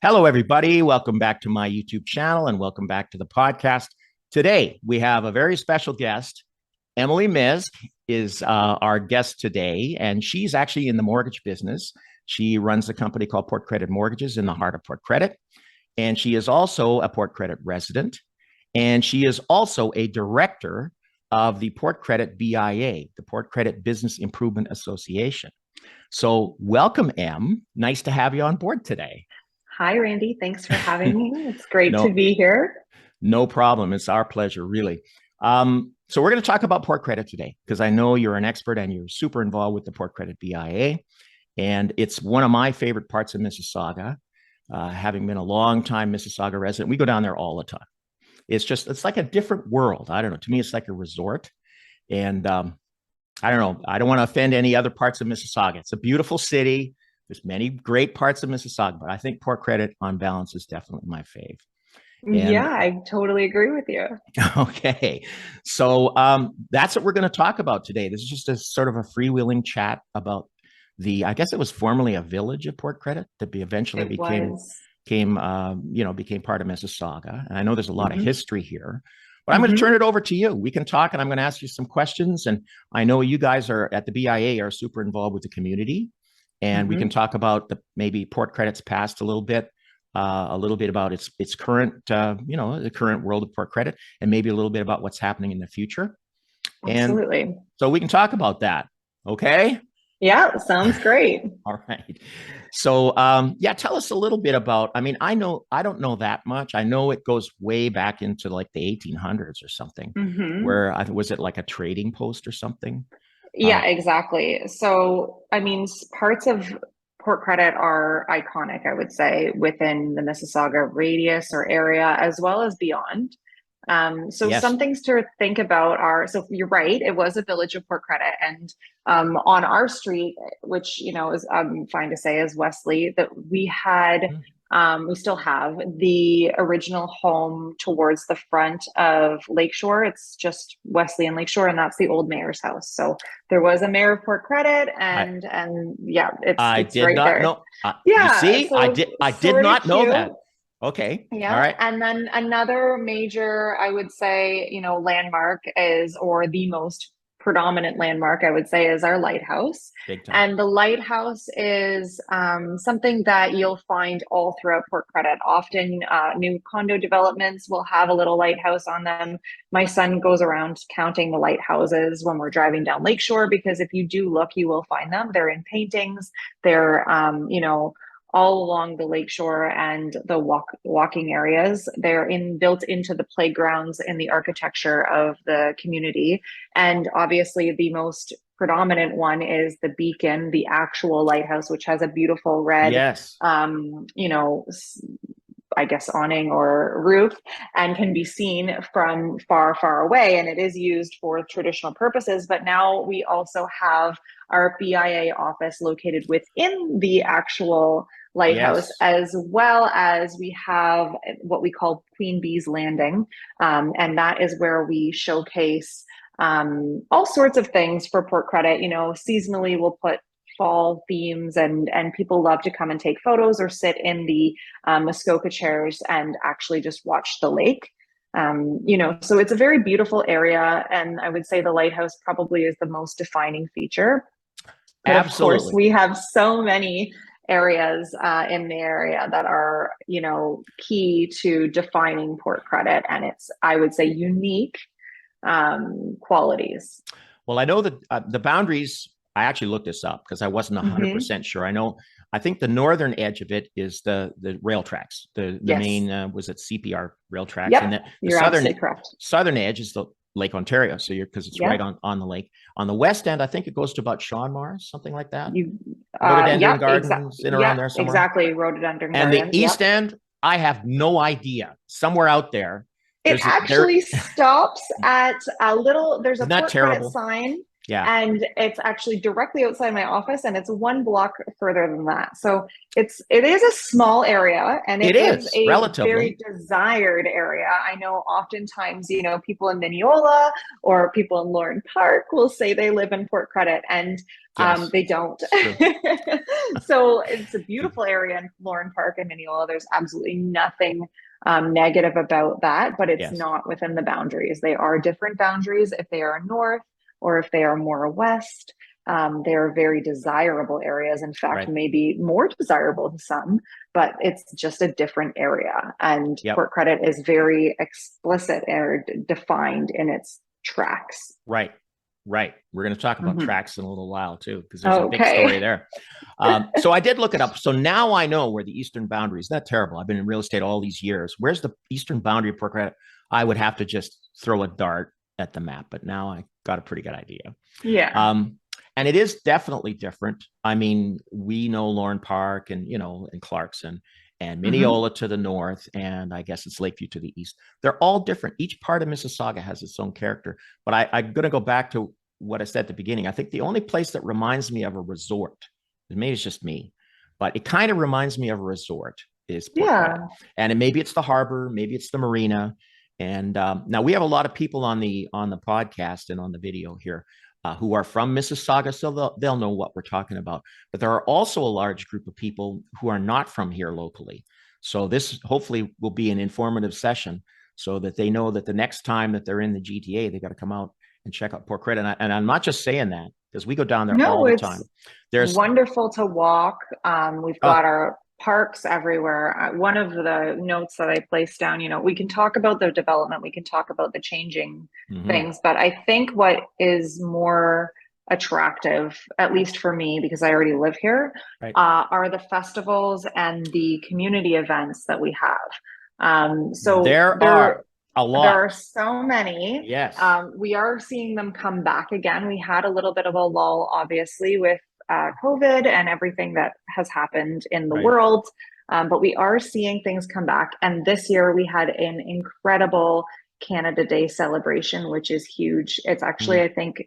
Hello, everybody. Welcome back to my YouTube channel and welcome back to the podcast. Today, we have a very special guest. Emily Miszk is our guest today, and she's actually in the mortgage business. She runs a company called Port Credit Mortgages in the heart of Port Credit, and she is also a Port Credit resident, and she is also a director of the Port Credit BIA, the Port Credit Business Improvement Association. So welcome, Em. Nice to have you on board today. Hi, Randy. Thanks for having me. It's great to No, be here. no problem. It's our pleasure, really. So we're going to talk about Port Credit today because I know you're an expert and you're super involved with the Port Credit BIA, and it's one of my favorite parts of Mississauga. Having been a long time Mississauga resident, we go down there all the time. It's like a different world. I don't know. To me, it's like a resort, and I don't know. I don't want to offend any other parts of Mississauga. It's a beautiful city. There's many great parts of Mississauga, but I think Port Credit on balance is definitely my fave. Yeah, And I totally agree with you. okay, so that's what we're going to talk about today. This is just a sort of a freewheeling chat about I guess it was formerly a village of Port Credit that eventually It was. became part of Mississauga. And I know there's a lot of hmm history here, but I'm going to turn hmm it over to you. We can talk, and I'm going to ask you some questions. And I know you guys are at the BIA are super involved with the community, and we can hmm talk about maybe Port Credit's past a little bit about its current, the current world of Port Credit, and maybe a little bit about what's happening in the future. And Absolutely. so we can talk about that. Okay. Yeah, sounds great. All right. So, yeah, tell us a little bit about. I mean, I don't know that much. I know it goes way back into like the 1800s or something. hmm Where was it like a trading post or something? Uh, Yeah, exactly. So, I mean, parts of Port Credit are iconic, I would say, within the Mississauga radius or area, as well as beyond. So yes. some things to think about are, so you're right, it was a village of Port Credit. And on our street, which, is fine to say is Wesley, that we still have the original home towards the front of Lakeshore. It's just Wesley and Lakeshore, and that's the old mayor's house. So there was a mayor of Port Credit, I and yeah, it's I it's did right not there. know. You Yeah, see, so I did sort of not know that. cute. Okay. All Yeah. right. And then another major, I would say, landmark is, or the most predominant landmark, I would say, is our lighthouse. Big time. And the lighthouse is something that you'll find all throughout Port Credit. Often, new condo developments will have a little lighthouse on them. My son goes around counting the lighthouses when we're driving down Lakeshore, because if you do look, you will find them. They're in paintings. They're, all along the lakeshore and the walking areas. They're built into the playgrounds and the architecture of the community. And obviously, the most predominant one is the beacon, the actual lighthouse, which has a beautiful red, Yes. um, you know, I guess, awning or roof, and can be seen from far, far away. And it is used for traditional purposes. But now we also have our BIA office located within the actual lighthouse, Yes. as well as we have what we call Queen Bee's Landing. And that is where we showcase all sorts of things for Port Credit. Seasonally, we'll put fall themes, and people love to come and take photos or sit in the Muskoka chairs and actually just watch the lake. So it's a very beautiful area, and I would say the lighthouse probably is the most defining feature. But of course, Absolutely. we have so many areas in the area that are, key to defining Port Credit, and it's, I would say, unique qualities. Well, I know that the boundaries. I actually looked this up because I wasn't hmm 100% sure. I know. I think the northern edge of it is the rail tracks. The Yes. main was it CPR rail tracks, and Yep. the You're absolutely correct. southern edge is the Lake Ontario. So you're because it's right Yep. on the lake. On the west end, I think it goes to about Sean Mars, something like that. You, Rhododendron yep, exactly. Gardens in around Yep, there somewhere. exactly. Rhododendron And the Gardens. Yep. east end, I have no idea. Somewhere out there, It there. actually stops at a little, there's a Isn't that Port Credit terrible? sign. Yeah. And it's actually directly outside my office, and it's 1 block further than that. So it is a small area, and It it is is a very relatively. desired area. I know oftentimes, people in Mineola or people in Lauren Park will say they live in Port Credit, and Yes, they don't. it's true. So it's a beautiful area in Lauren Park and Mineola. There's absolutely nothing negative about that, but it's Yes. not within the boundaries. They are different boundaries if they are north or if they are more west. They are very desirable areas. In fact, Right. maybe more desirable to some, but it's just a different area. And Yep. Port Credit is very explicit or defined in its tracks. Right. Right. We're going to talk about Mm-hmm. tracks in a little while too, because there's a big story Okay. there. So I did look it up. So now I know where the eastern boundary is. Not terrible. I've been in real estate all these years. Where's the eastern boundary of Port Credit? I would have to just throw a dart at the map, but now I got a pretty good idea. Yeah. Um, and it is definitely different. I mean, we know Lauren Park and, and Clarkson and Mm-hmm. Mineola to the north, and I guess it's Lakeview to the east. They're all different. Each part of Mississauga has its own character. But I'm going to go back to what I said at the beginning. I think the only place that reminds me of a resort, maybe it's just me, but it kind of reminds me of a resort is Port Credit. Yeah. And maybe it's the harbor, maybe it's the marina. And now we have a lot of people on the podcast and on the video here who are from Mississauga, so they'll know what we're talking about. But there are also a large group of people who are not from here locally. So this hopefully will be an informative session so that they know that the next time that they're in the GTA, they got to come out and check out Port Credit. And I'm not just saying that because we go down there all No, the it's time. There's, wonderful to walk. We've got oh, our parks everywhere. One of the notes that I placed down, we can talk about the development, we can talk about the changing mm-hmm, things, but I think what is more attractive, at least for me, because I already live here, right. are the festivals and the community events that we have. So There are a there lot. are so many. Yes. We are seeing them come back again. We had a little bit of a lull, obviously, with COVID and everything that has happened in the Right. world. But we are seeing things come back. And this year we had an incredible Canada Day celebration, which is huge. It's actually, Mm, I think,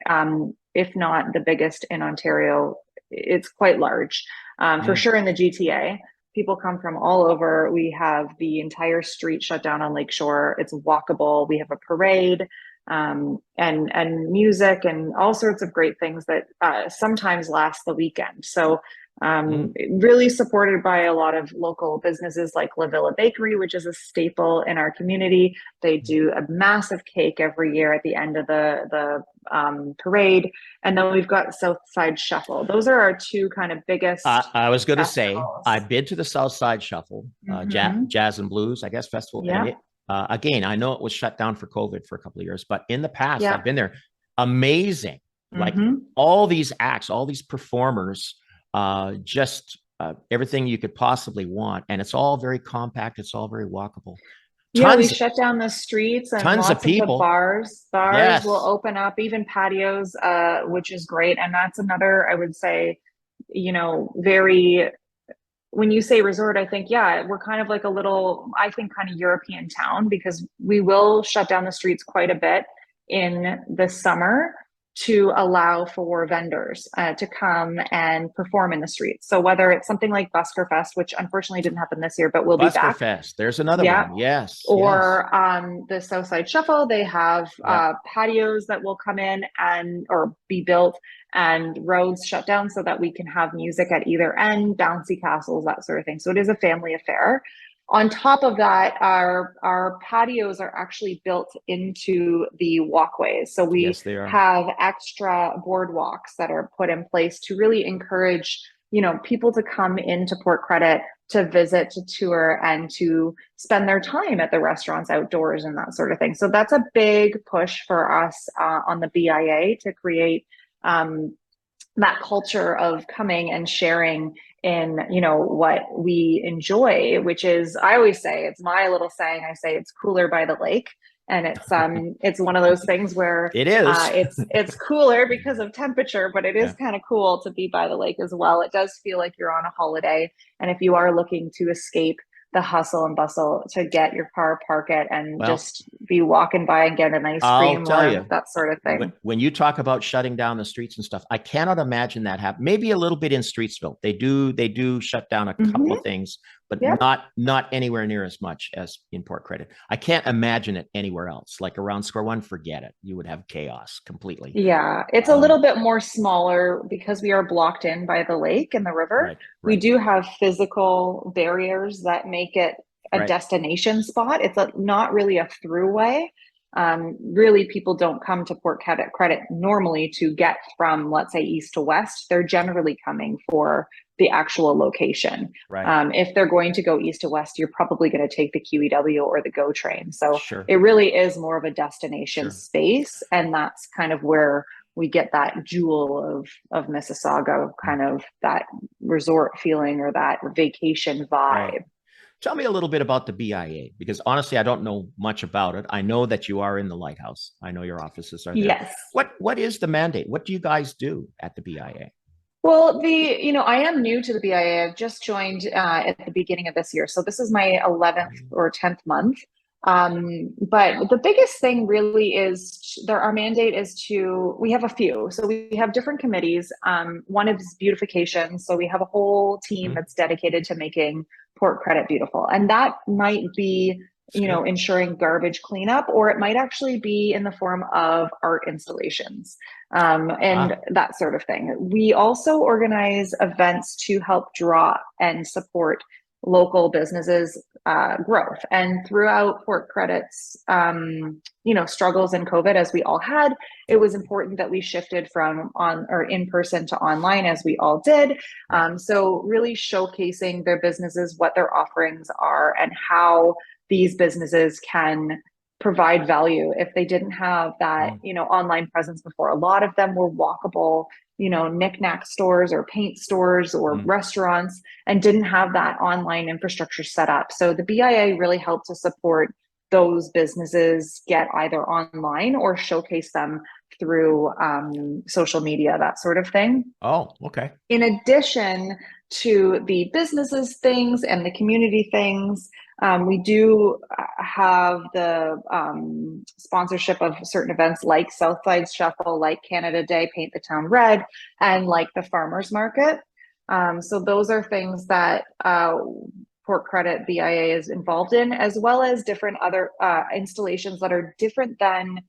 if not the biggest in Ontario, it's quite large. For mm, sure in the GTA. People come from all over. We have the entire street shut down on Lakeshore. It's walkable. We have a parade and music and all sorts of great things that sometimes last the weekend. So mm. really supported by a lot of local businesses like La Villa Bakery, which is a staple in our community. They do a massive cake every year at the end of the parade, and then we've got Southside Shuffle. Those are our two kind of biggest I was going to say, festivals. I've been to the South Side Shuffle, Mm-hmm. Jazz and Blues, I guess, festival. And Yeah, again, I know it was shut down for COVID for a couple of years, but in the past, yeah. I've been there. Amazing. Like Mm-hmm. all these acts, all these performers, just everything you could possibly want. And it's all very compact. It's all very walkable. Yeah, we Tons, shut down the streets and tons of lots of the people. bars will Yes. open up, even patios, which is great. And that's another, I would say, very, when you say resort, I think, yeah, we're kind of like a little, I think, kind of European town because we will shut down the streets quite a bit in the summer to allow for vendors to come and perform in the streets. So whether it's something like Busker Fest, which unfortunately didn't happen this year, but will be Busker back. Fest. There's another Yeah, one. Yes. Yes. or the Southside Shuffle, they have Yep. patios that will come in and or be built and roads shut down so that we can have music at either end, bouncy castles, that sort of thing. So it is a family affair. On top of that, our patios are actually built into the walkways. So we Yes, they are. have extra boardwalks that are put in place to really encourage, people to come into Port Credit to visit, to tour, and to spend their time at the restaurants outdoors and that sort of thing. So that's a big push for us on the BIA to create that culture of coming and sharing in what we enjoy, which is, I always say, it's my little saying, I say it's cooler by the lake. And it's one of those things where It is. it's cooler because of temperature, but it is Yeah. kind of cool to be by the lake as well. It does feel like you're on a holiday, and if you are looking to escape the hustle and bustle to get your car, park it, and Well, just be walking by and get an ice I'll cream tell or you, that sort of thing. when you talk about shutting down the streets and stuff, I cannot imagine that happen. Maybe a little bit in Streetsville. They do shut down a couple of Hmm. things, but Yep. not anywhere near as much as in Port Credit. I can't imagine it anywhere else. Like around Square One, forget it. You would have chaos completely. Yeah, it's a little bit more smaller because we are blocked in by the lake and the river. Right, We right, do have physical barriers that make it a right. destination spot. It's not really a throughway. Really, people don't come to Credit normally to get from, let's say, east to west. They're generally coming for the actual location. Right. If they're going to go east to west, you're probably going to take the QEW or the GO train. So Sure, it really is more of a destination sure. space, and that's kind of where we get that jewel of Mississauga, kind of that resort feeling or that vacation Right. vibe. Tell me a little bit about the BIA, because honestly, I don't know much about it. I know that you are in the Lighthouse. I know your offices are there. Yes. What is the mandate? What do you guys do at the BIA? Well, I am new to the BIA. I've just joined at the beginning of this year. So this is my 11th or 10th month. But the biggest thing really is our mandate is we have a few. So we have different committees. One is beautification. So we have a whole team Hmm. that's dedicated to making Port Credit beautiful. And that might be, It's good. ensuring garbage cleanup, or it might actually be in the form of art installations, and Ah, that sort of thing. We also organize events to help draw and support local businesses growth. And throughout Port Credit's, struggles in COVID, as we all had, it yep, was important that we shifted from on or in person to online, as we all did. right. So really showcasing their businesses, what their offerings are, and how these businesses can provide value if they didn't have that, Mm, online presence before. A lot of them were walkable, knickknack stores or paint stores or mm. restaurants, and didn't have that online infrastructure set up. So the BIA really helped to support those businesses get either online or showcase them through social media, that sort of thing. Oh, okay. In addition to the businesses things and the community things, we do have the sponsorship of certain events like Southside Shuffle, like Canada Day, Paint the Town Red, and like the Farmers Market. So those are things that Port Credit BIA is involved in, as well as different other installations that are different than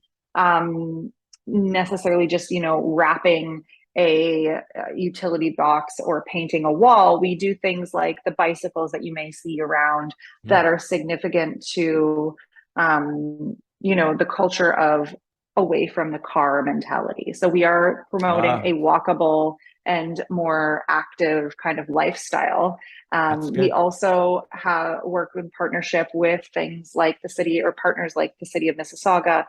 necessarily just, wrapping a utility box or painting a wall. We do things like the bicycles that you may see around Mm. that are significant to, the culture of away from the car mentality. So we are promoting Ah, a walkable and more active kind of lifestyle. that's We good. also have work in partnership with things like the city, or partners like the city of Mississauga,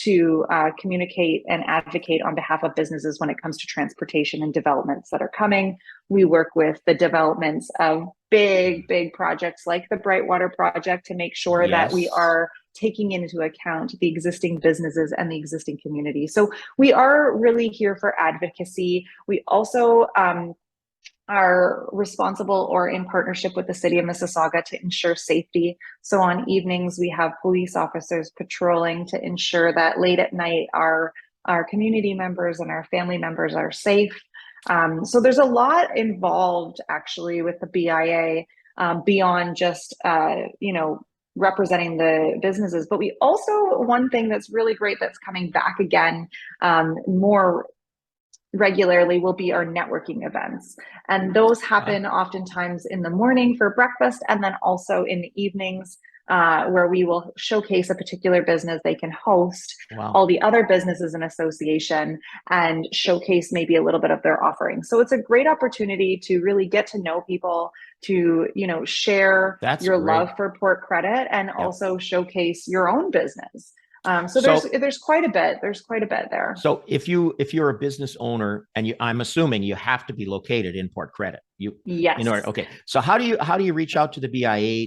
to communicate and advocate on behalf of businesses when it comes to transportation and developments that are coming. We work with the developments of big projects like the Brightwater project to make sure that we Yes. are taking into account the existing businesses and the existing community. So we are really here for advocacy. We also are responsible or in partnership with the city of Mississauga to ensure safety. So on evenings, we have police officers patrolling to ensure that late at night, our community members and our family members are safe. So there's a lot involved actually with the BIA, beyond just, representing the businesses. But we also, one thing that's really great that's coming back again, more regularly, will be our networking events. And those Ah, happen oftentimes in the morning for breakfast, and then also in the evenings, where we will showcase a particular business. They can host wow. all the other businesses in association and showcase maybe a little bit of their offerings. So it's a great opportunity to really get to know people, to, share That's your love great. for Port Credit, and Yep. also showcase your own business. So there's So there's quite a bit. There's quite a bit there. So if you're a business owner and I'm assuming you have to be located in Port Credit, in order. Yes. Okay. So how do you reach out to the BIA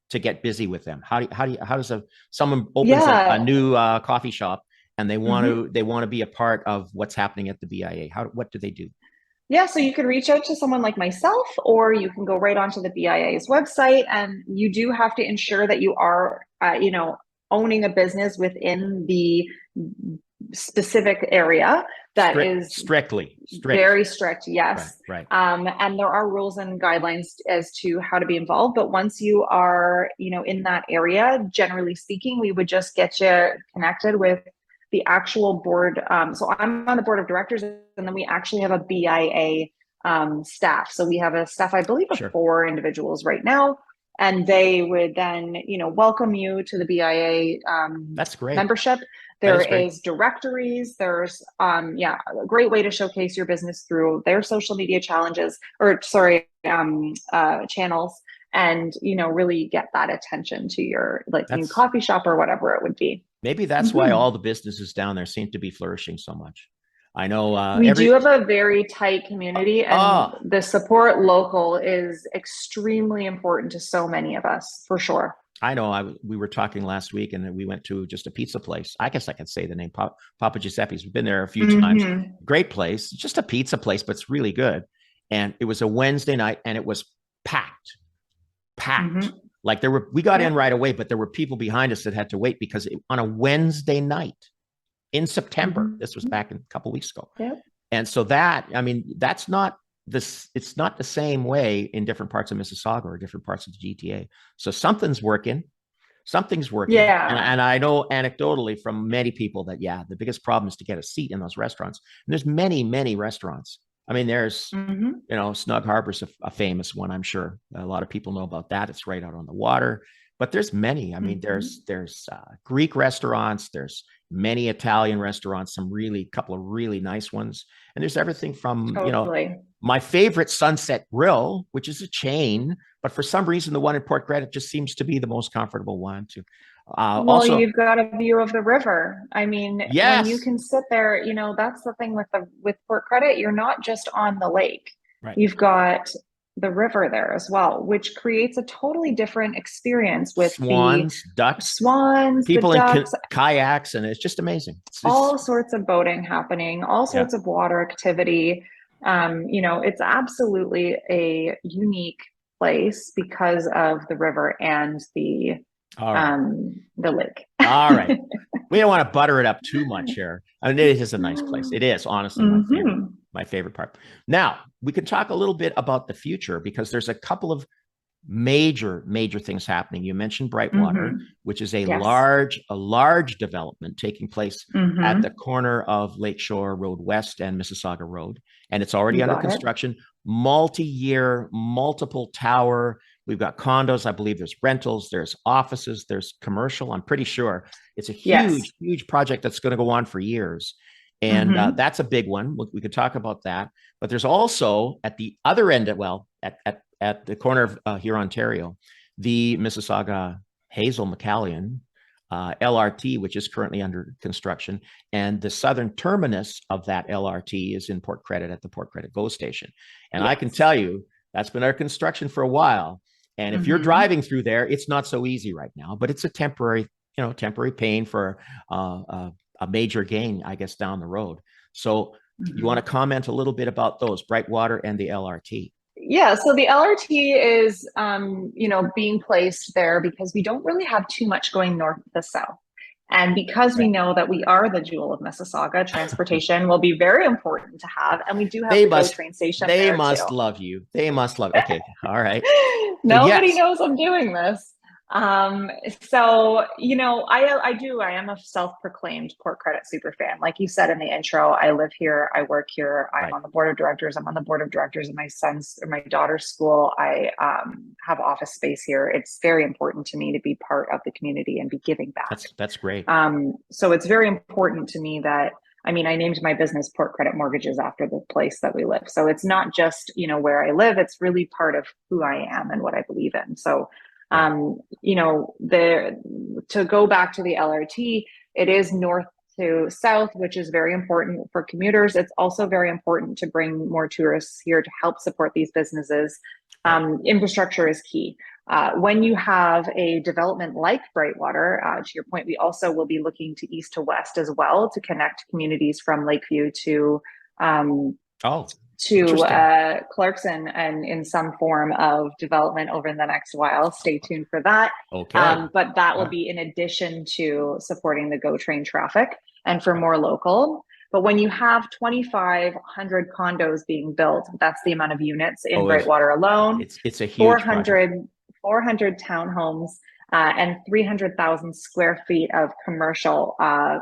to get busy with them? How does someone opens a Yeah. new coffee shop and they want Mhm. to they want to be a part of what's happening at the BIA? What do they do? Yeah, so you can reach out to someone like myself, or you can go right onto the BIA's website, and you do have to ensure that you are, owning a business within the specific area that is Strict. very strict. Right, Yes. right. And there are rules and guidelines as to how to be involved. But once you are, in that area, generally speaking, we would just get you connected with the actual board. So I'm on the board of directors, and then we actually have a BIA staff. So we have a staff, I believe, of Sure. 4 individuals right now, and they would then, welcome you to the BIA That's great. membership. That There is great. is directories. There's a great way to showcase your business through their social media channels, and really get that attention to your new That's coffee shop or whatever it would be. maybe that's why all the businesses down there seem to be flourishing so much. I know We do have a very tight community, and the support local is extremely important to so many of us, for sure. I know we were talking last week, and we went to just a pizza place. I guess I can say the name, Papa Giuseppe's. We've been there a few times. Great place, just a pizza place, but it's really good. And it was a Wednesday night, and it was packed. Like we got in right away, but there were people behind us that had to wait because on a Wednesday night in September, this was back a couple of weeks ago. And so that's not this. It's not the same way in different parts of Mississauga or different parts of the GTA. So something's working. Yeah. And I know anecdotally from many people that, the biggest problem is to get a seat in those restaurants. And there's many, many restaurants. I mean, there's, Snug Harbor's a famous one, I'm sure. A lot of people know about that. It's right out on the water. But there's many. I mean, there's Greek restaurants. There's many Italian restaurants, couple of really nice ones. And there's everything from, my favorite Sunset Grill, which is a chain, but for some reason, the one in Port Credit just seems to be the most comfortable one to. Also, you've got a view of the river. I mean, yes. When you can sit there, that's the thing with Port Credit. You're not just on the lake. Right. You've got the river there as well, which creates a totally different experience with swans, people in kayaks, and it's just amazing. All sorts of boating happening, all sorts of water activity. It's absolutely a unique place because of the river and the lake. All right. We don't want to butter it up too much here. I mean, it is a nice place. It is honestly my favorite part. Now we can talk a little bit about the future, because there's a couple of major things happening. You mentioned Brightwater, which is a large development taking place at the corner of Lakeshore Road West and Mississauga Road. And it's already under construction, multi-year, multiple tower. We've got condos. I believe there's rentals, there's offices, there's commercial. I'm pretty sure it's a huge project that's going to go on for years. And that's a big one. We could talk about that. But there's also at the other end, at the corner of Hurontario, the Mississauga Hazel McCallion LRT, which is currently under construction. And the southern terminus of that LRT is in Port Credit at the Port Credit GO station. And I can tell you, that's been under construction for a while. And if you're driving through there, it's not so easy right now, but it's a temporary pain for a major gain, I guess, down the road. So you want to comment a little bit about those, Brightwater and the LRT? Yeah, so the LRT is, being placed there because we don't really have too much going north to south. And because we know that we are the jewel of Mississauga, transportation will be very important to have. And we do have the GO train station. They must love you. They must love. Okay. All right. Nobody knows I'm doing this. So, I am a self-proclaimed Port Credit super fan. Like you said in the intro, I live here, I work here, I'm on the board of directors. I'm on the board of directors of my daughter's school. I have office space here. It's very important to me to be part of the community and be giving back. That's great. So it's very important to me that, I named my business Port Credit Mortgages after the place that we live. So it's not just, where I live, it's really part of who I am and what I believe in. So to go back to the LRT, it is north to south, which is very important for commuters. It's also very important to bring more tourists here to help support these businesses. Infrastructure is key. When you have a development like Brightwater, to your point, we also will be looking to east to west as well to connect communities from Lakeview to to Interesting. Clarkson and in some form of development over the next while. Stay tuned for that. Okay. But that will Wow. be in addition to supporting the GO train traffic and for more local. But when you have 2,500 condos being built, that's the amount of units in Oh, Brightwater alone, it's a huge project. 400, 400 townhomes, and 300,000 square feet of commercial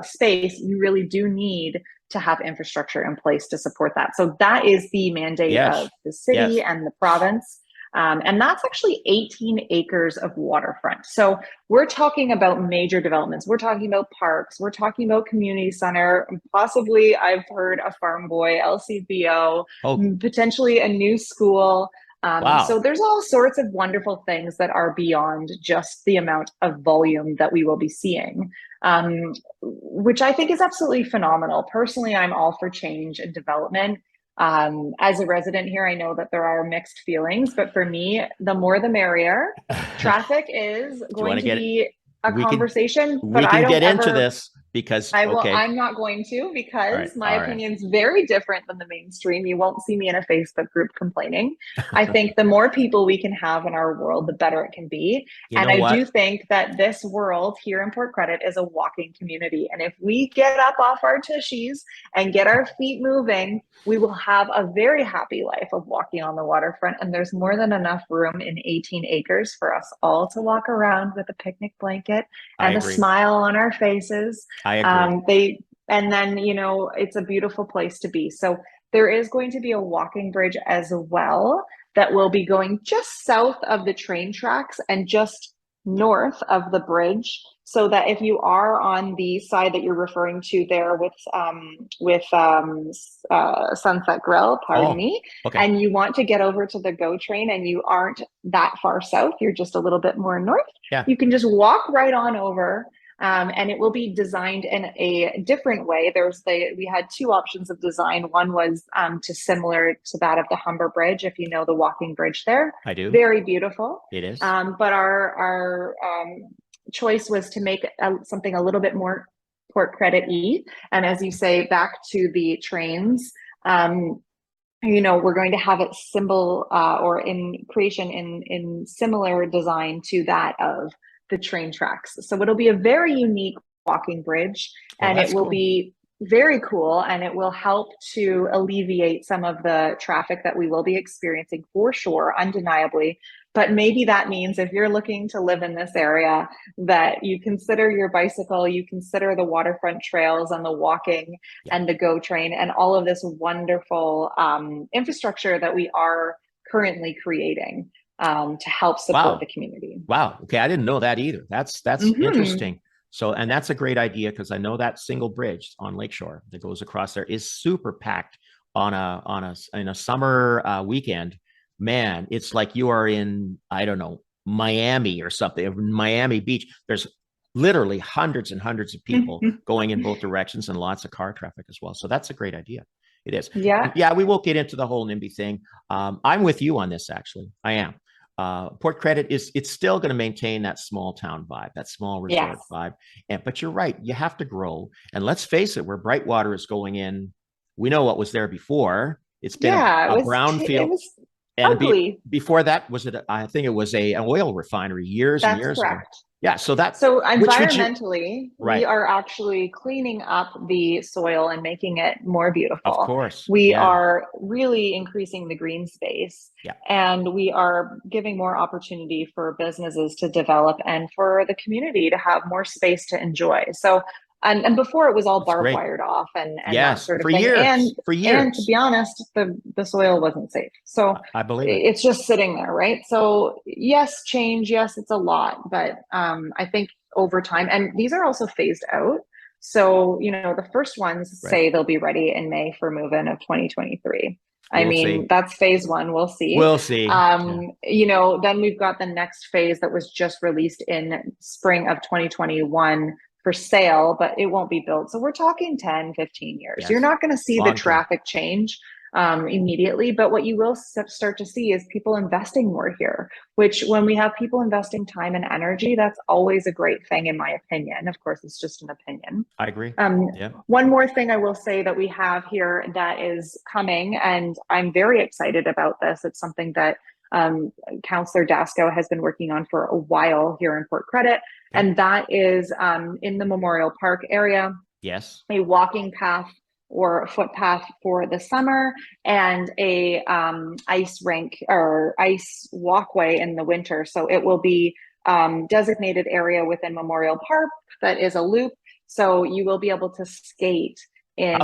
space, you really do need to have infrastructure in place to support that. So that is the mandate Yes. of the city Yes. and the province. And that's actually 18 acres of waterfront. So we're talking about major developments. We're talking about parks. We're talking about community center. Possibly, I've heard a farm boy, LCBO, Oh, potentially a new school. So wow. there's all sorts of wonderful things that are beyond just the amount of volume that we will be seeing, which I think is absolutely phenomenal. Personally, I'm all for change and development. As a resident here, I know that there are mixed feelings, but for me, the more the merrier. Do Traffic is you want going to to get it? be a We can conversation, but we I can don't get into ever this because I will. okay. I'm not going to All because right. my All right. opinion's very different than the mainstream. You won't see me in a Facebook group complaining. I think the more people we can have in our world, the better it can be. You And know I do what? think that this world here in Port Credit is a walking community. And if we get up off our tushies and get our feet moving, we will have a very happy life of walking on the waterfront. And there's more than enough room in 18 acres for us all to walk around with a picnic blanket I and a agree. smile on our faces. I agree. They and then it's a beautiful place to be. So there is going to be a walking bridge as well that will be going just south of the train tracks and just north of the bridge, so that if you are on the side that you're referring to there with Sunset Grill, pardon Oh, me, okay. and you want to get over to the GO train and you aren't that far south, you're just a little bit more north, Yeah. you can just walk right on over. And it will be designed in a different way. We had two options of design. One was to similar to that of the Humber Bridge, if you know the walking bridge there. I do. Very beautiful. It is. But our choice was to make something a little bit more Port Credit-y. And as you say, back to the trains, we're going to have it symbol or in creation in similar design to that of the train tracks. So it'll be a very unique walking bridge, Oh, and it that's will cool. be very cool, and it will help to alleviate some of the traffic that we will be experiencing for sure, undeniably. But maybe that means if you're looking to live in this area, that you consider your bicycle, you consider the waterfront trails and the walking Yeah. and the GO train and all of this wonderful infrastructure that we are currently creating to help support the Wow. community. Wow. Okay. I didn't know that either. That's Mm-hmm. interesting. So, and that's a great idea because I know that single bridge on Lakeshore that goes across there is super packed on a in a summer weekend. Man, it's like you are in, I don't know, Miami or something, Miami Beach. There's literally hundreds and hundreds of people going in both directions and lots of car traffic as well. So that's a great idea. It is. Yeah. And yeah, we won't get into the whole NIMBY thing. I'm with you on this, actually. I am. Port Credit it's still going to maintain that small town vibe, that small resort Yes. vibe. But you're right, you have to grow. And let's face it, where Brightwater is going in, we know what was there before. It's been Yeah. a It brownfield, was and ugly. before that was it? I think it was an oil refinery years and That's years ago. correct. Yeah. So that So which would you environmentally, we right? are actually cleaning up the soil and making it more Of beautiful. course. We Yeah. are really increasing the green space, Yeah. and we are giving more opportunity for businesses to develop and for the community to have more space to enjoy. So and before it was all That's barbed great. wired off and that Yes. sort of For thing. years. For And to years. be honest, the soil wasn't safe. So I believe it. it's just sitting there, right? So yes, change, yes, it's a lot, but I think over time, and these are also phased out. So the first ones Right. say they'll be ready in May for move-in of 2023. I We'll mean, see. that's phase one. We'll see. We'll see. Yeah. Then we've got the next phase that was just released in spring of 2021 for sale, but it won't be built. So we're talking 10, 15 years. You're Yes. not going to see the Long term. traffic change immediately. But what you will start to see is people investing more here, which when we have people investing time and energy, that's always a great thing, in my opinion. Of course, it's just an opinion. I agree. Yeah. One more thing I will say that we have here that is coming, and I'm very excited about this. It's something that Councillor Dasco has been working on for a while here in Port Credit, and that is in the Memorial Park area. Yes. A walking path or a footpath for the summer, and a ice rink or ice walkway in the winter. So it will be designated area within Memorial Park that is a loop. So you will be able to skate in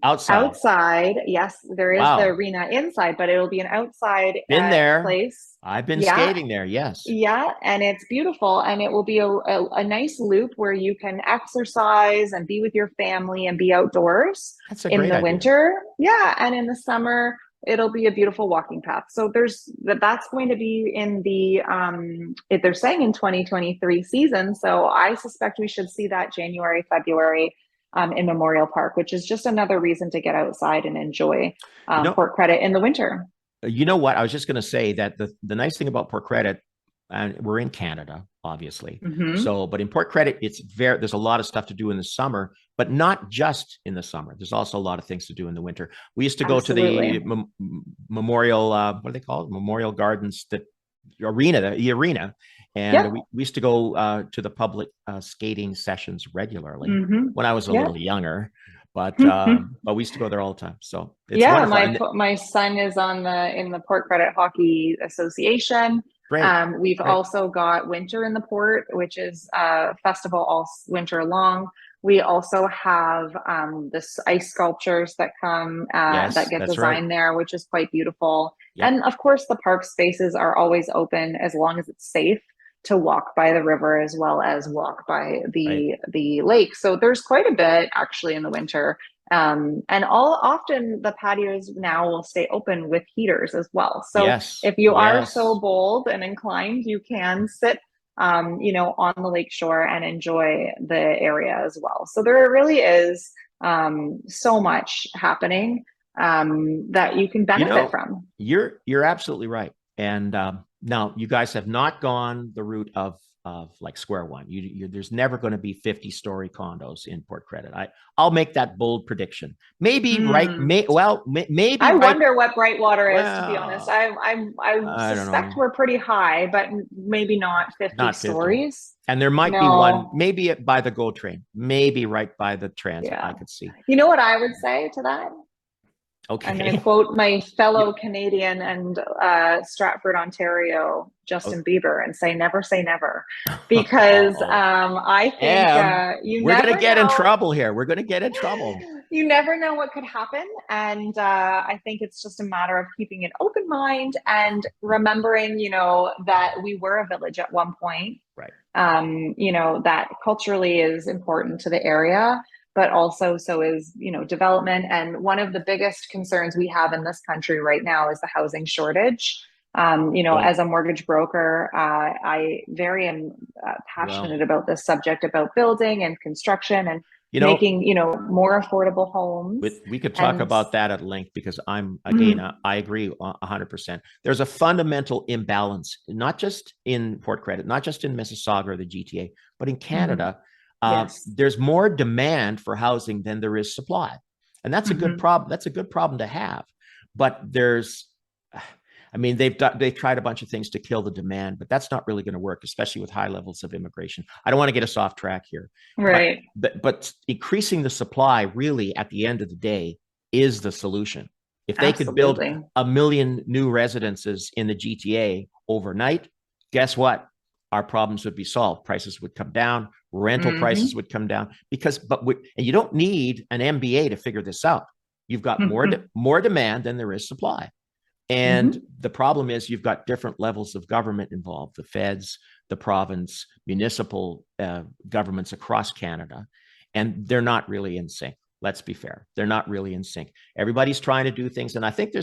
outside. Yes, there is the arena inside, but it'll be an outside place. I've been skating there. Yes. Yeah, and it's beautiful, and it will be a nice loop where you can exercise and be with your family and be outdoors in the winter. Yeah, and in the summer it'll be a beautiful walking path. So that's going to be in the they're saying in 2023 season. So I suspect we should see that January, February in Memorial Park, which is just another reason to get outside and enjoy Port Credit in the winter. You know what? I was just going to say that the nice thing about Port Credit, and we're in Canada, obviously. So, but in Port Credit, there's a lot of stuff to do in the summer, but not just in the summer. There's also a lot of things to do in the winter. We used to go to the Memorial, what do they call it? Memorial Gardens, the arena. And we used to go to the public skating sessions regularly when I was a little younger. But we used to go there all the time. So it's wonderful. My son is in the Port Credit Hockey Association. Great. We've also got Winter in the Port, which is a festival all winter long. We also have this ice sculptures that come that get designed there, which is quite beautiful. Yep. And of course, the park spaces are always open as long as it's safe to walk by the river as well as walk by the lake. So there's quite a bit actually in the winter. And often the patios now will stay open with heaters as well. So if you are so bold and inclined, you can sit on the lake shore and enjoy the area as well. So there really is so much happening that you can benefit from. You're absolutely right. And now you guys have not gone the route of like Square One. There's never going to be 50-story condos in Port Credit. I'll make that bold prediction. Maybe maybe. I wonder what Brightwater is, to be honest. I suspect we're pretty high, but maybe not 50 stories. And there might be one, maybe by the GO train, maybe right by the transit. I could see. You know what I would say to that? Okay. I'm going to quote my fellow Canadian and Stratford, Ontario, Justin Bieber, and never say never, because I think we're going to get in trouble here. We're going to get in trouble. You never know what could happen, and I think it's just a matter of keeping an open mind and remembering, that we were a village at one point. Right. That culturally is important to the area, but also so is, development. And one of the biggest concerns we have in this country right now is the housing shortage. As a mortgage broker, I very am passionate about this subject, about building and construction and making, more affordable homes. We could talk about that at length, because I agree 100%. There's a fundamental imbalance, not just in Port Credit, not just in Mississauga or the GTA, but in Canada. There's more demand for housing than there is supply. And that's a good problem. That's a good problem to have. But they've tried a bunch of things to kill the demand, but that's not really going to work, especially with high levels of immigration. I don't want to get us off track here. Right. But increasing the supply really at the end of the day is the solution. If they could build 1 million new residences in the GTA overnight, guess what? Our problems would be solved. Prices would come down, rental prices would come down, and you don't need an MBA to figure this out. You've got more demand than there is supply. And the problem is you've got different levels of government involved, the feds, the province, municipal governments across Canada, and they're not really in sync. Let's be fair. They're not really in sync. Everybody's trying to do things. And I think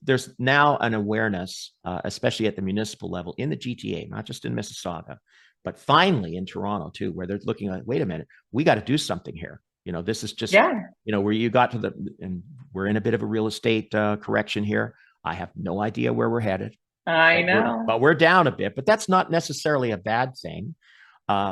there's now an awareness, especially at the municipal level in the GTA, not just in Mississauga, but finally in Toronto too, where they're looking like, wait a minute, we got to do something here. This is just, where you got to and we're in a bit of a real estate correction here. I have no idea where we're headed. I know. But we're down a bit, but that's not necessarily a bad thing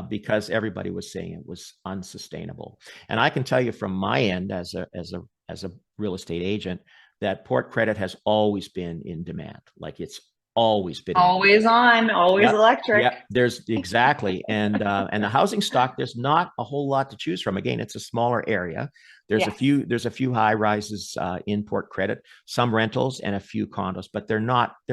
because everybody was saying it was unsustainable. And I can tell you from my end as a real estate agent that Port Credit has always been in demand. Like it's always been always on, always yep, electric. Yep, there's exactly. And the housing stock, there's not a whole lot to choose from. Again, it's a smaller area. There's a few high rises in Port Credit, some rentals and a few condos, but they're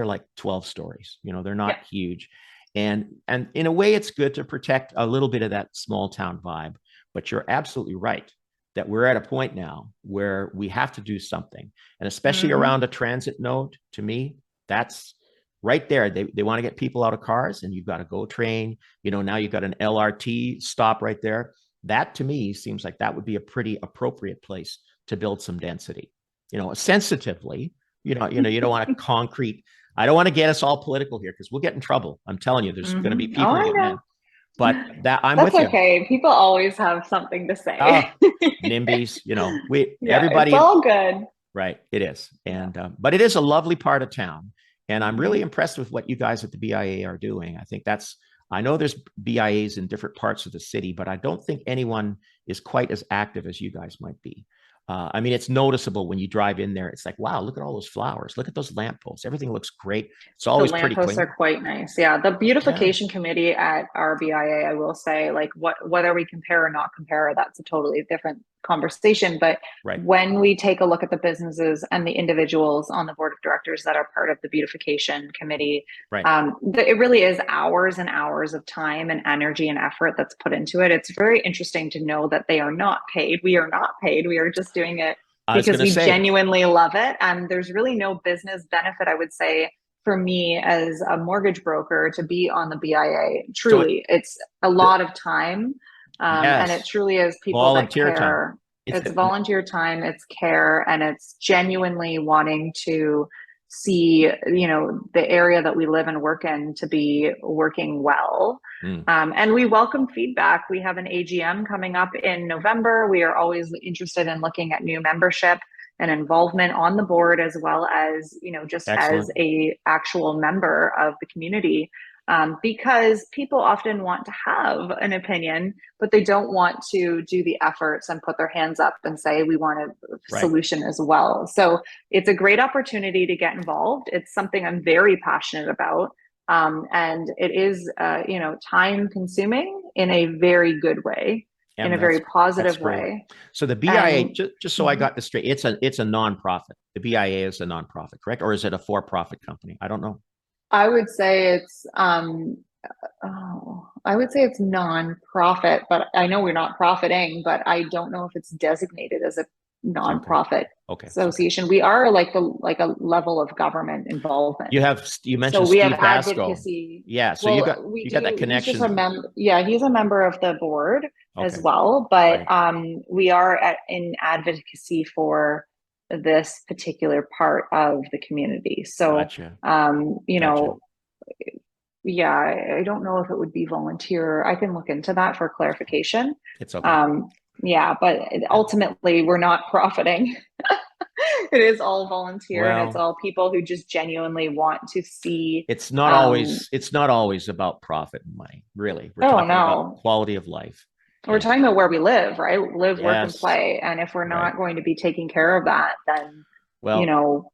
like 12 stories. You know, they're not huge. And in a way, it's good to protect a little bit of that small town vibe. But you're absolutely right that we're at a point now where we have to do something. And especially around a transit node, to me, that's right there. They want to get people out of cars, and you've got a GO train. You know, now you've got an LRT stop right there. That to me seems like that would be a pretty appropriate place to build some density. You know, sensitively. You don't want to concrete. I don't want to get us all political here because we'll get in trouble. I'm telling you, there's going to be people getting mad. But I'm with you. That's okay. People always have something to say. NIMBYs, you know, everybody. It's all good. Right, it is, and but it is a lovely part of town. And I'm really impressed with what you guys at the BIA are doing. I think I know there's BIAs in different parts of the city, but I don't think anyone is quite as active as you guys might be. I mean, it's noticeable when you drive in there. It's like, wow, look at all those flowers. Look at those lampposts. Everything looks great. It's always pretty clean. The lampposts are quite nice. Yeah, the beautification committee at our BIA, I will say, like whether we compare or not compare, that's a totally different conversation. But when we take a look at the businesses and the individuals on the board of directors that are part of the beautification committee, it really is hours and hours of time and energy and effort that's put into it. It's very interesting to know that they are not paid. We are not paid. We are just doing it because we genuinely love it. And there's really no business benefit, I would say, for me as a mortgage broker to be on the BIA. Truly, it's a lot of time. And it truly is people volunteer that care. Time. It's volunteer time, it's care, and it's genuinely wanting to see, you know, the area that we live and work in to be working well. And we welcome feedback. We have an AGM coming up in November. We are always interested in looking at new membership and involvement on the board, as well as, you know, just as a actual member of the community. Because people often want to have an opinion, but they don't want to do the efforts and put their hands up and say, we want a solution as well. So it's a great opportunity to get involved. It's something I'm very passionate about. And it is, you know, time consuming in a very good way, in a very positive way. So the BIA, just so I got this straight, it's a nonprofit. The BIA is a nonprofit, correct? Or is it a for-profit company? I don't know. I would say it's non-profit, but I know we're not profiting, but I don't know if it's designated as a non-profit association. We are like a level of government involvement. You mentioned Steve advocacy. Yeah, so you got that connection. He's a member of the board as well, but we are in advocacy for this particular part of the community. So, you know, I don't know if it would be volunteer. I can look into that for clarification. It's okay. But ultimately we're not profiting. It is all volunteer, and it's all people who just genuinely want to see. It's not always about profit and money, really. We're talking about quality of life. We're talking about where we live, right? Live, work, and play. And if we're not going to be taking care of that, then, you know,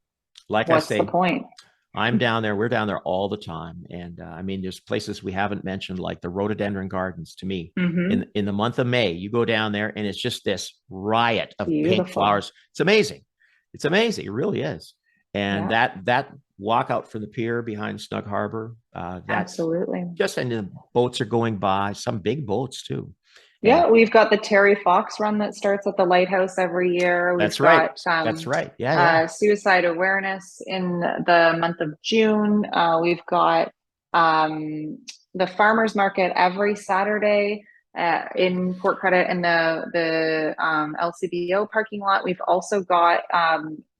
like what's the point? I'm down there. We're down there all the time. And I mean, there's places we haven't mentioned, like the rhododendron gardens. To me, in the month of May, you go down there and it's just this riot of pink flowers. It's amazing. It's amazing. It really is. And that walk out from the pier behind Snug Harbor, absolutely. Just, and the boats are going by, some big boats too. Yeah, we've got the Terry Fox run that starts at the Lighthouse every year. That's right. Yeah. Suicide awareness in the month of June. We've got the farmers market every Saturday in Port Credit in the LCBO parking lot. We've also got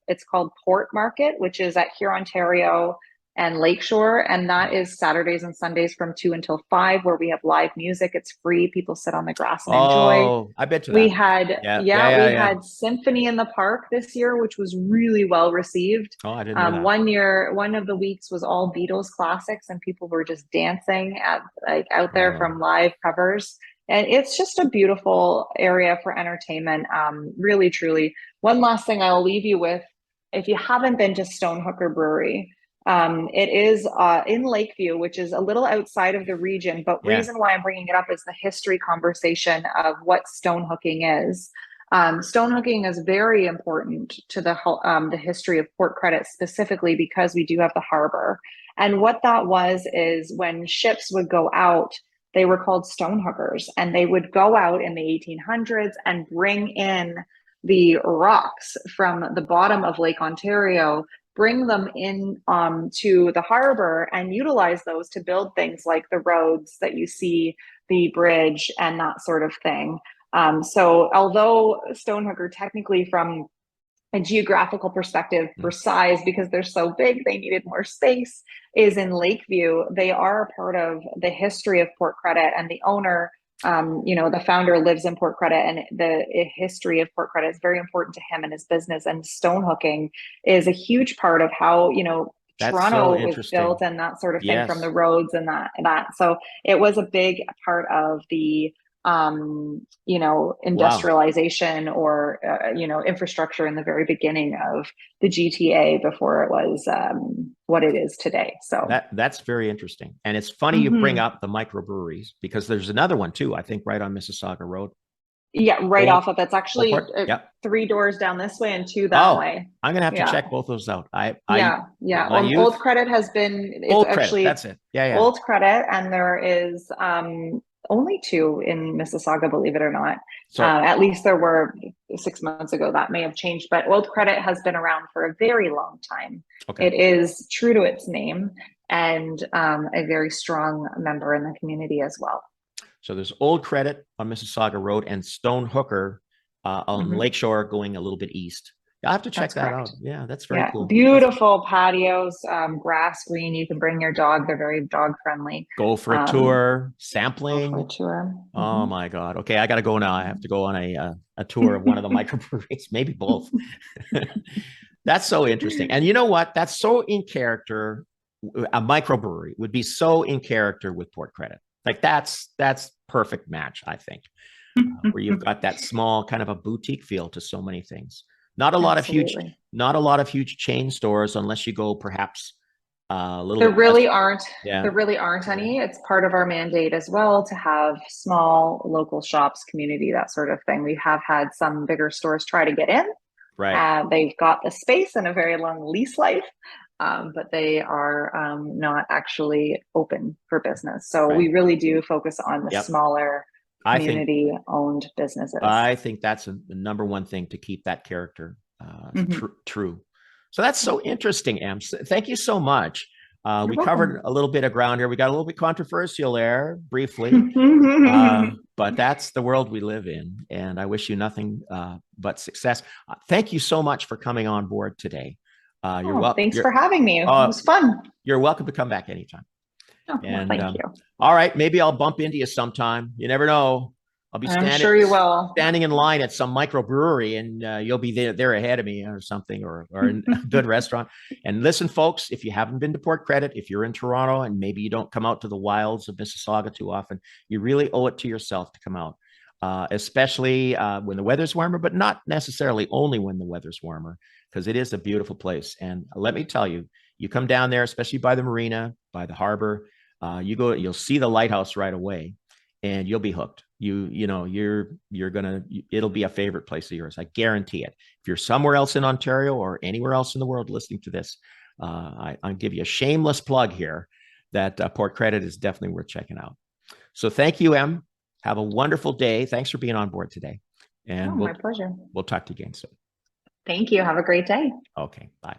it's called Port Market, which is at Hurontario and Lakeshore. And that is Saturdays and Sundays from 2 until 5, where we have live music. It's free. People sit on the grass and enjoy. Oh, I bet you We that. had, we had Symphony in the Park this year, which was really well received. Oh, I didn't know that. One year, one of the weeks was all Beatles classics, and people were just dancing out there from live covers. And it's just a beautiful area for entertainment, really, truly. One last thing I'll leave you with, if you haven't been to Stonehooker Brewery, it is in Lakeview, which is a little outside of the region. But reason why I'm bringing it up is the history conversation of what stonehooking is. Stonehooking is very important to the history of Port Credit, specifically because we do have the harbor. And what that was is when ships would go out, they were called stonehookers, and they would go out in the 1800s and bring in the rocks from the bottom of Lake Ontario, bring them in to the harbor and utilize those to build things like the roads that you see, the bridge, and that sort of thing. So although Stonehooker technically from a geographical perspective for size, because they're so big, they needed more space, is in Lakeview, they are a part of the history of Port Credit, and the owner, the founder lives in Port Credit, and the history of Port Credit is very important to him and his business. And stonehooking is a huge part of how, Toronto was built and that sort of thing, from the roads and that. So it was a big part of the industrialization or infrastructure in the very beginning of the GTA before it was what it is today. So that's very interesting. And it's funny you bring up the microbreweries, because there's another one too, I think, right on Mississauga Road. Yeah, right off of that's actually 3 doors down this way and 2 that way. I'm gonna have to check both those out. Old Credit has been actually that's it. Old Credit, and there is only 2 in Mississauga, believe it or not. So at least there were 6 months ago. That may have changed, but Old Credit has been around for a very long time. Okay. It is true to its name, and a very strong member in the community as well. So there's Old Credit on Mississauga Road and Stonehooker on Lakeshore going a little bit east. I'll have to check that out. Yeah, that's very cool. Beautiful patios, grass green. You can bring your dog. They're very dog friendly. Go for a tour, sampling. Go for a tour. Oh my God. Okay, I got to go now. I have to go on a tour of one of the microbreweries, maybe both. That's so interesting. And you know what? That's so in character. A microbrewery would be so in character with Port Credit. Like that's perfect match, I think, where you've got that small kind of a boutique feel to so many things. Not a lot of huge chain stores, unless you go perhaps a little. There really aren't. Yeah. There really aren't any. It's part of our mandate as well to have small local shops, community, that sort of thing. We have had some bigger stores try to get in. Right. They've got the space and a very long lease life. But they are not actually open for business. So we really do focus on the smaller community-owned businesses. I think that's the number one thing to keep that character true. So that's so interesting, Em. Thank you so much. We covered a little bit of ground here. We got a little bit controversial there, briefly, but that's the world we live in. And I wish you nothing but success. Thank you so much for coming on board today. You're welcome. Thanks for having me. It was fun. You're welcome to come back anytime. Thank you. All right, maybe I'll bump into you sometime. You never know. I'll be standing. I'm sure you will. Standing in line at some microbrewery, and you'll be there ahead of me or something, or in a good restaurant. And listen, folks, if you haven't been to Port Credit, if you're in Toronto and maybe you don't come out to the wilds of Mississauga too often, you really owe it to yourself to come out. Especially when the weather's warmer, but not necessarily only when the weather's warmer, because it is a beautiful place. And let me tell you, you come down there, especially by the marina, by the harbor, you'll see the lighthouse right away, and you'll be hooked. It'll be a favorite place of yours. I guarantee it. If you're somewhere else in Ontario or anywhere else in the world listening to this, I'll give you a shameless plug here that Port Credit is definitely worth checking out. So thank you, Em. Have a wonderful day. Thanks for being on board today. And my pleasure. We'll talk to you again soon. Thank you. Have a great day. Okay. Bye.